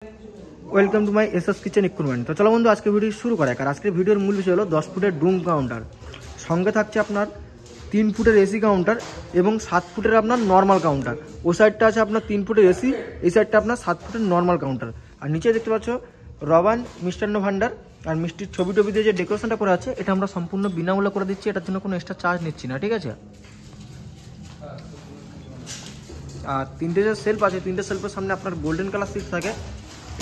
Welcome to my SS kitchen equipment. তো চলো বন্ধু, আজকে ভিডিও শুরু করা। আর আজকের ভিডিওর মূল বিষয় হলো 10 ফুটের ডুম কাউন্টার, সঙ্গে থাকছে আপনার 3 ফুটের এসি কাউন্টার এবং 7 ফুটের আপনার নর্মাল কাউন্টার। ও সাইডটা আছে আপনার 3 ফুটের এসি, এই সাইডটা আপনার 7 ফুটের নর্মাল কাউন্টার। আর নিচে দেখতে পাচ্ছ রবান মিষ্টান্ন ভান্ডার আর মিষ্টির ছবি টবি দিয়ে যে ডেকোরেশনটা করা আছে, এটা আমরা সম্পূর্ণ বিনামূল্যে করে দিচ্ছি। এটার জন্য কোনো এক্সট্রা চার্জ নিচ্ছি না, ঠিক আছে। আর 3টে যে সেলফ আছে, 3টে সেলফের সামনে আপনার গোল্ডেন কালার সিট থাকে।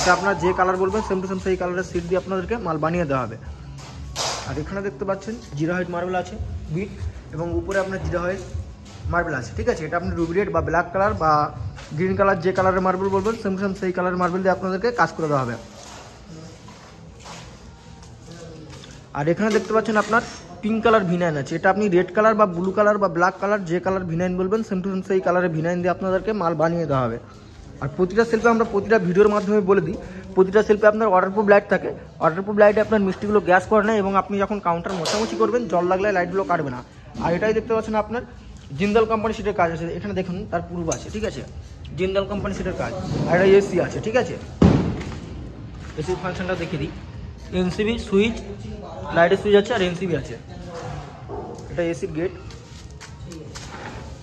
এটা আপনার যে কালার বলবেন সেম টু সেম সেই কালারের সিট দিয়ে আপনাদেরকে মাল বানিয়ে দেওয়া হবে। আর এখানে দেখতে পাচ্ছেন জিরা হোয়াইট মার্বেল আছে বিট, এবং উপরে আপনার জিরা হোয়াইট মার্বেল আছে, ঠিক আছে। এটা আপনি রুবি রেড বা ব্ল্যাক কালার বা গ্রিন কালার যে কালারের মার্বেল বলবেন সেম টু সেম সেই কালারের মার্বেল দিয়ে আপনাদেরকে কাজ করে দেওয়া হবে। আর এখানে দেখতে পাচ্ছেন আপনার পিঙ্ক কালার ভিনাইন আছে। এটা আপনি রেড কালার বা ব্লু কালার বা ব্ল্যাক কালার যে কালার ভিনাইন বলবেন সেম টু সেম সেই কালারের ভিনাইন দিয়ে আপনাদেরকে মাল বানিয়ে দেওয়া হবে। আর প্রতিটা সেলফে আমরা প্রতিটা ভিডিওর মাধ্যমে বলে দিই, প্রতিটা সেলফে আপনার ওয়াটারপ্রুফ লাইট থাকে। ওয়াটারপ্রুফ লাইটে আপনার মিষ্টিগুলো গ্যাস করে না, এবং আপনি যখন কাউন্টার মোছামুছি করবেন জল লাগলে লাইটগুলো কাটবে না। আর এটাই দেখতে পাচ্ছেন আপনার জিন্দাল কোম্পানি সিটের কাজ আছে। এখানে দেখুন তার পূর্ব আছে, ঠিক আছে, জিন্দাল কোম্পানি সিটের কাজ। আর এটা এসি আছে, ঠিক আছে। এসির ফাংশনটা দেখিয়ে দিই, এনসিবি সুইচ, লাইটের সুইচ আছে আর এনসিবি আছে। এটা এসির গেট।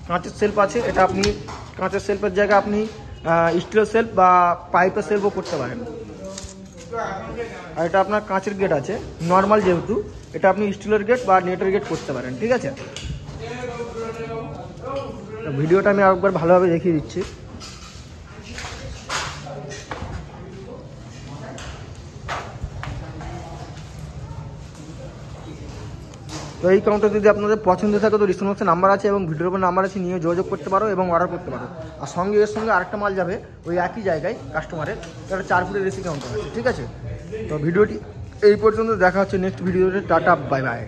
কাঁচের সেলফ আছে, এটা আপনি কাঁচের সেলফের জায়গায় আপনি স্টিলের সেলফ বা পাইপের সেলফও করতে পারেন। আর এটা আপনার কাঁচের গেট আছে নর্মাল, যেহেতু এটা আপনি স্টিলের গেট বা নেটের গেট করতে পারেন, ঠিক আছে। ভিডিওটা আমি একবার ভালোভাবে দেখিয়ে দিচ্ছি। তো এই কাউন্টার যদি আপনাদের পছন্দ থাকে তো ডিসক্রিপশন বক্সে নাম্বার আছে এবং ভিডিওর উপর নাম্বার আছে, নিয়ে যোগাযোগ করতে পারো এবং অর্ডার করতে পারো। আর সঙ্গে এর সঙ্গে আরেকটা মাল যাবে ওই একই জায়গায় কাস্টমারের, এটা 4 ফুটের এসি কাউন্টার আছে, ঠিক আছে। তো ভিডিওটি এই পর্যন্ত, দেখা হচ্ছে নেক্সট ভিডিওতে। Tata, bye bye.